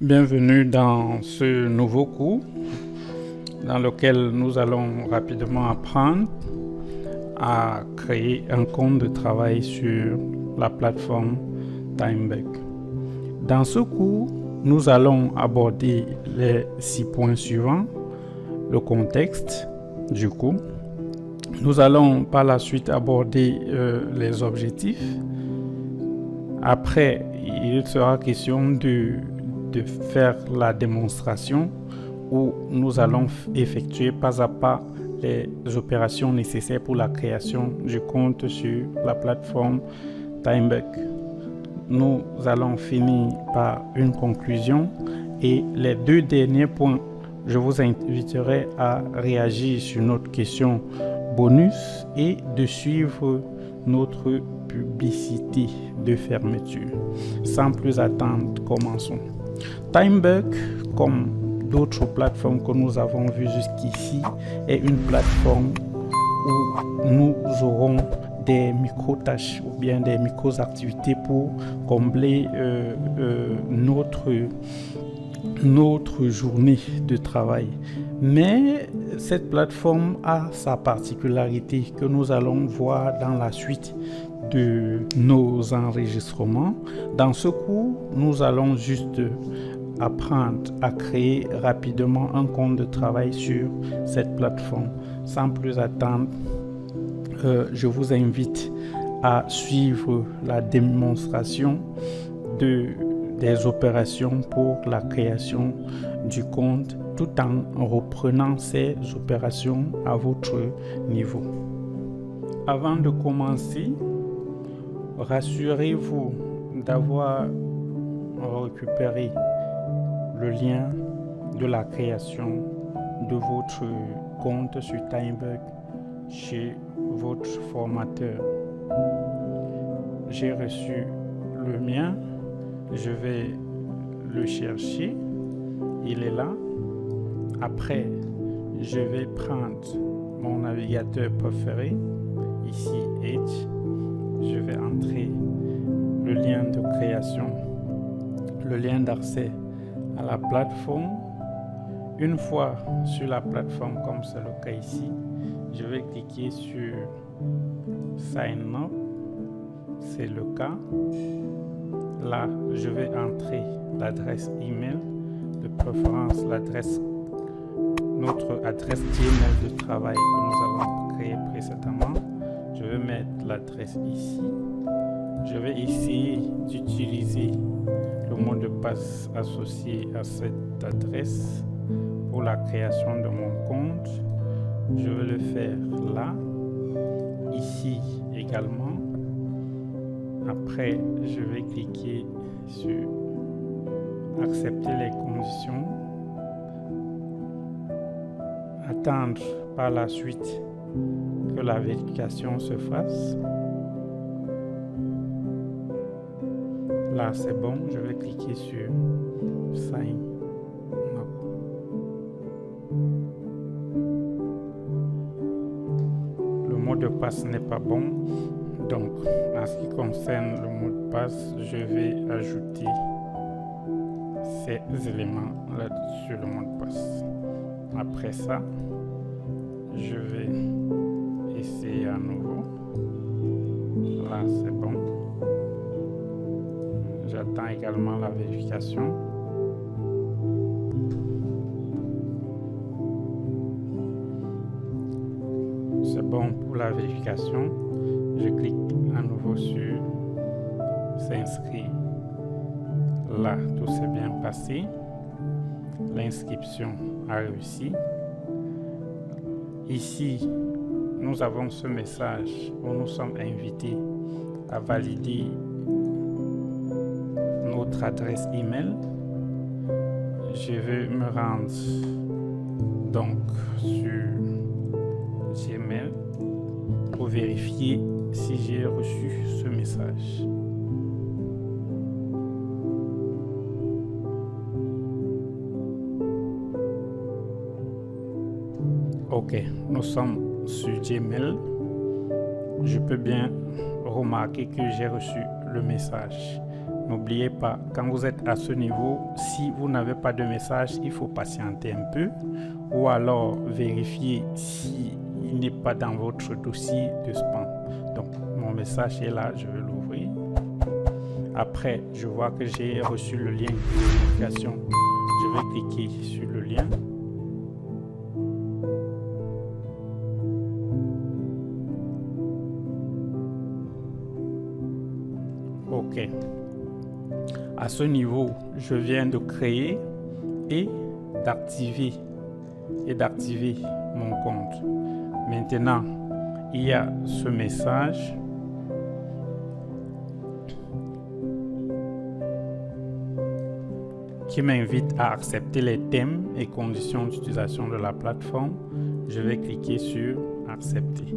Bienvenue dans ce nouveau cours dans lequel nous allons rapidement apprendre à créer un compte de travail sur la plateforme TimeBuck. Dans ce cours, nous allons aborder les 6 points suivants: le contexte du cours. Nous allons par la suite aborder les objectifs. Après, il sera question de faire la démonstration où nous allons effectuer pas à pas les opérations nécessaires pour la création du compte sur la plateforme TimeBuck. Nous allons finir par une conclusion et les 2 derniers points, je vous inviterai à réagir sur notre question bonus et de suivre notre publicité de fermeture. Sans plus attendre, commençons. TimeBuck, comme d'autres plateformes que nous avons vues jusqu'ici, est une plateforme où nous aurons des micro-tâches ou bien des micro-activités pour combler notre journée de travail. Mais cette plateforme a sa particularité que nous allons voir dans la suite de nos enregistrements. Dans ce cours, nous allons juste apprendre à créer rapidement un compte de travail sur cette plateforme. Sans plus attendre, je vous invite à suivre la démonstration des opérations pour la création du compte tout en reprenant ces opérations à votre niveau. Avant de commencer, rassurez-vous d'avoir récupéré le lien de la création de votre compte sur TimeBuck chez votre formateur. J'ai reçu le mien, je vais le chercher, il est là. Après, je vais prendre mon navigateur préféré, ici Edge. Je vais entrer le lien de création, le lien d'accès à la plateforme. Une fois sur la plateforme, comme c'est le cas ici, je vais cliquer sur Sign Up. C'est le cas. Là, je vais entrer l'adresse email, de préférence notre adresse Gmail de travail que nous avons créée précédemment. Je vais mettre l'adresse ici. Je vais essayer d'utiliser le mot de passe associé à cette adresse pour la création de mon compte. Je vais le faire là, ici également. Après, je vais cliquer sur accepter les conditions, attendre par la suite que la vérification se fasse. Là, c'est bon, je vais cliquer sur Sign Up. Le mot de passe n'est pas bon, donc en ce qui concerne le mot de passe, je vais ajouter ces éléments là sur le mot de passe. Après ça, je vais essayer à nouveau. Là, c'est bon. J'attends également la vérification. C'est bon pour la vérification. Je clique à nouveau sur s'inscrire. Là, tout s'est bien passé. L'inscription a réussi. Ici, nous avons ce message où nous sommes invités à valider notre adresse email. Je vais me rendre donc sur Gmail pour vérifier si j'ai reçu ce message. Ok, nous sommes sur Gmail. Je peux bien remarquer que j'ai reçu le message. N'oubliez pas, quand vous êtes à ce niveau, si vous n'avez pas de message, il faut patienter un peu ou alors vérifier s'il n'est pas dans votre dossier de spam. Donc, mon message est là, je vais l'ouvrir. Après, je vois que j'ai reçu le lien de notification. Je vais cliquer sur le lien. OK. À ce niveau, je viens de créer et d'activer mon compte. Maintenant, il y a ce message qui m'invite à accepter les thèmes et conditions d'utilisation de la plateforme. Je vais cliquer sur accepter.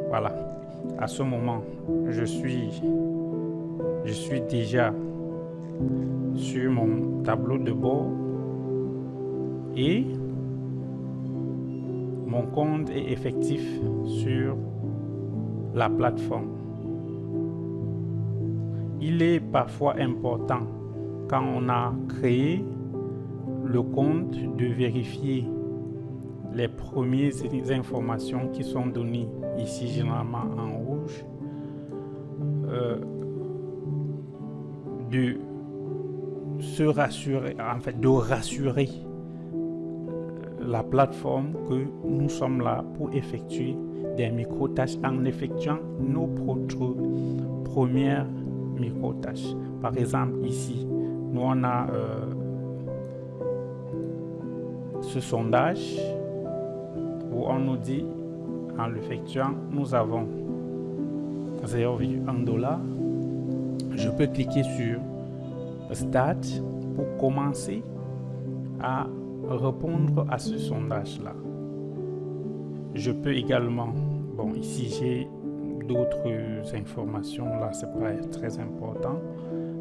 Voilà. À ce moment, je suis déjà sur mon tableau de bord et mon compte est effectif sur la plateforme. Il est parfois important quand on a créé le compte de vérifier les premières informations qui sont données ici généralement en rouge, de se rassurer, en fait de rassurer la plateforme que nous sommes là pour effectuer des micro-tâches en effectuant nos premières micro-tâches. Par exemple ici, nous on a ce sondage où on nous dit en l'effectuant, nous avons 0,1 $. Je peux cliquer sur Start pour commencer à répondre à ce sondage-là. Je peux également, bon ici j'ai d'autres informations, là c'est pas très important.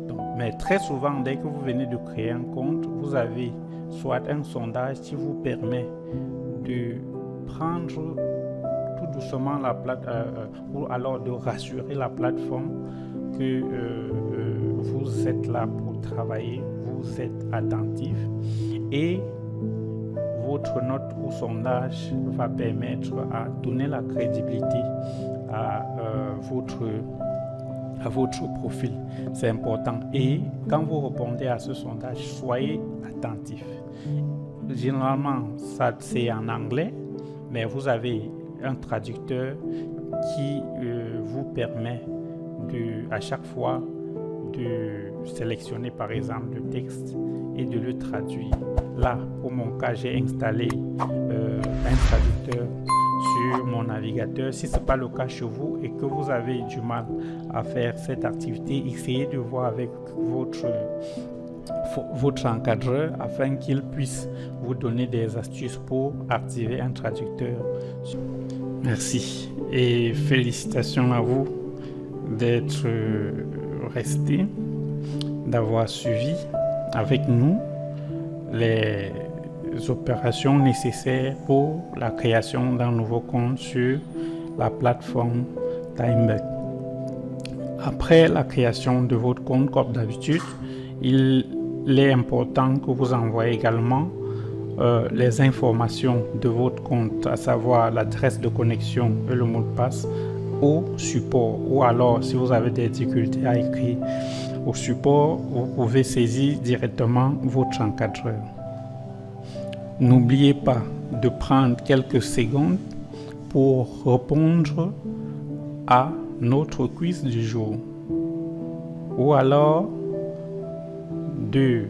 Donc, mais très souvent, dès que vous venez de créer un compte, vous avez soit un sondage qui vous permet de prendre tout doucement la ou alors de rassurer la plateforme que vous êtes là pour travailler, vous êtes attentif et votre note ou sondage va permettre à donner la crédibilité à votre profil. C'est important. Et quand vous répondez à ce sondage, soyez attentif. Généralement, ça c'est en anglais, mais vous avez un traducteur qui vous permet à chaque fois de sélectionner par exemple le texte et de le traduire. Là, pour mon cas, j'ai installé un traducteur sur mon navigateur. Si ce n'est pas le cas chez vous et que vous avez du mal à faire cette activité, essayez de voir avec votre encadreur afin qu'il puisse vous donner des astuces pour activer un traducteur. Merci et félicitations à vous d'être resté, d'avoir suivi avec nous les opérations nécessaires pour la création d'un nouveau compte sur la plateforme TimeBug. Après la création de votre compte, comme d'habitude, il est important que vous envoyez également les informations de votre compte, à savoir l'adresse de connexion et le mot de passe au support, ou alors si vous avez des difficultés à écrire au support, vous pouvez saisir directement votre encadreur. N'oubliez pas de prendre quelques secondes pour répondre à notre quiz du jour, ou alors de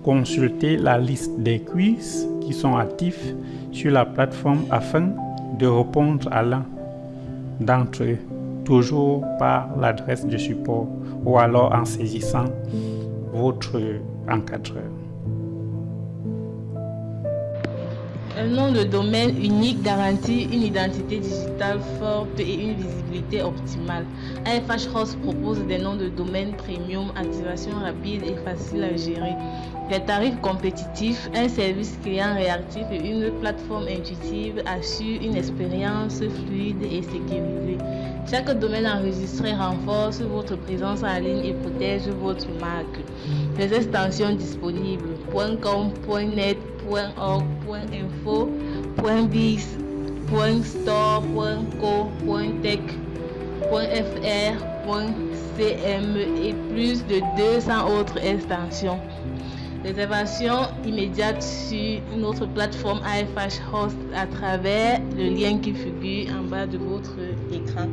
consulter la liste des quiz qui sont actifs sur la plateforme afin de répondre à l'un d'entre eux, toujours par l'adresse de support ou alors en saisissant votre encadreur. Un nom de domaine unique garantit une identité digitale forte et une visibilité optimale. AFH Host propose des noms de domaine premium, activation rapide et facile à gérer, des tarifs compétitifs, un service client réactif et une plateforme intuitive assurent une expérience fluide et sécurisée. Chaque domaine enregistré renforce votre présence en ligne et protège votre marque. Les extensions disponibles .com, .net, .org, .info, .biz, .store, .co, .tech, .fr, .cm et plus de 200 autres extensions. Réservation immédiate sur notre plateforme AFH Host à travers le lien qui figure en bas de votre écran.